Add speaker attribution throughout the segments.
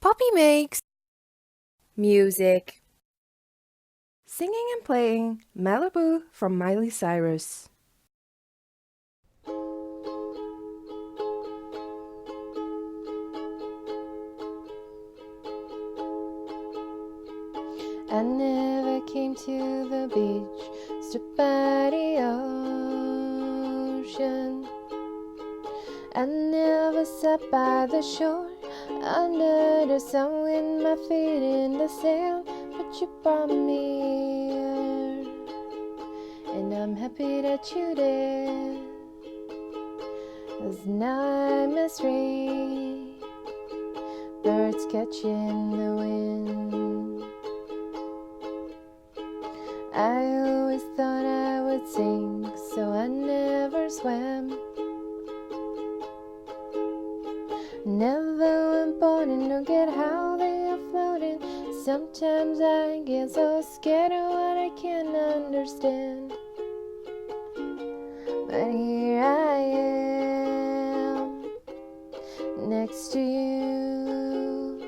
Speaker 1: Poppy makes music. Singing and playing Malibu from Miley Cyrus. I never came to the beach, stood by the ocean. I never sat by the shore, under the sun with my feet in the sand. But you brought me here, and I'm happy that you did. 'Cause now I'm as free, birds catching the wind. I always thought I would sink, so I never swam. Never went boating to get how they are floating. Sometimes I get so scared of what I can't understand. But here I am, next to you.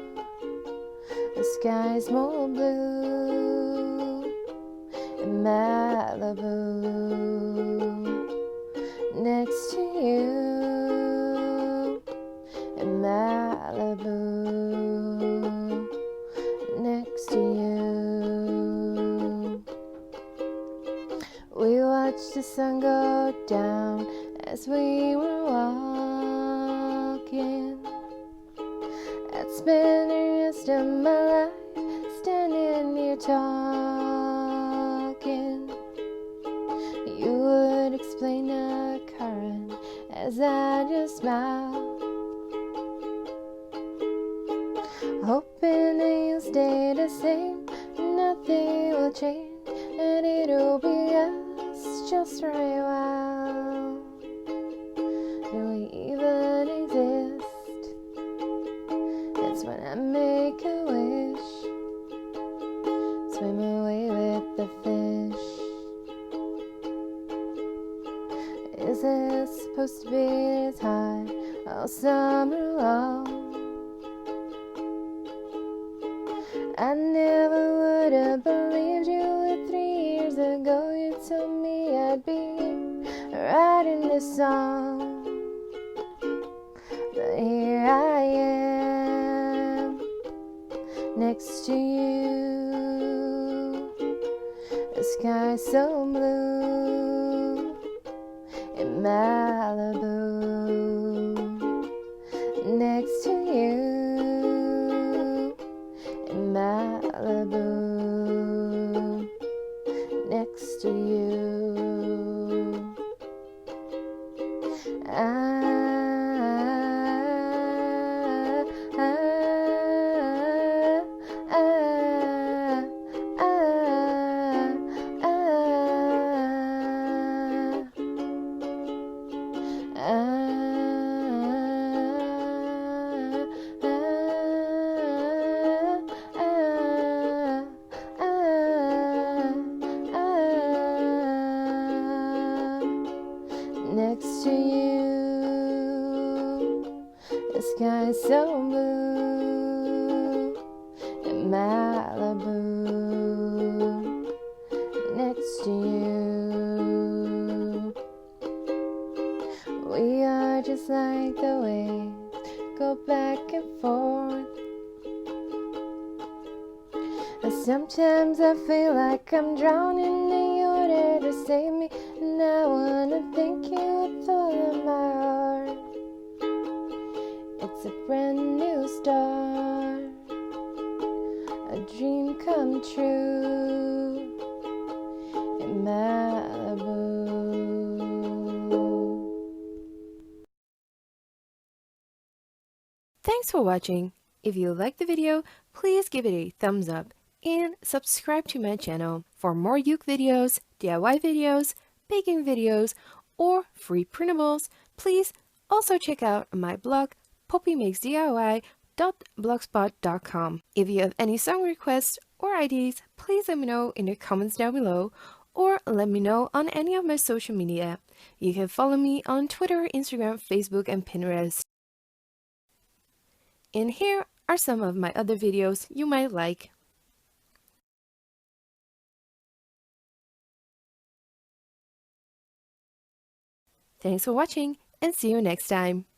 Speaker 1: The sky's more blue in Malibu, next to you in Malibu, next to you. We watched the sun go down as we were walking. I'd spend the rest of my life standing here talking. You would explain the current as I just smiled, hoping that you'll stay the same. Nothing will change, and it'll be us just for a while. Do we even exist? That's when I make a wish, swim away with the fish. Is it supposed to be this high all summer long? I never would have believed you 3 years ago. You told me I'd be writing this song. But here I am, next to you. The sky's so blue in Malibu, next to you in Malibu, next to you. Next to you, the sky is so blue in Malibu, next to you. We are just like the waves, go back and forth. And sometimes I feel like I'm drowning and you're there to save me. And I wanna thank you with all of my heart. It's a brand new start, a dream come true in Malibu. Thanks for watching. If you liked the video, please give it a thumbs up and subscribe to my channel for more uke videos, DIY videos, baking videos, or free printables. Please also check out my blog poppymakesdiy.blogspot.com. If you have any song requests or ideas, please let me know in the comments down below, or let me know on any of my social media. You can follow me on Twitter, Instagram, Facebook, and Pinterest. And here are some of my other videos you might like. Thanks for watching and see you next time.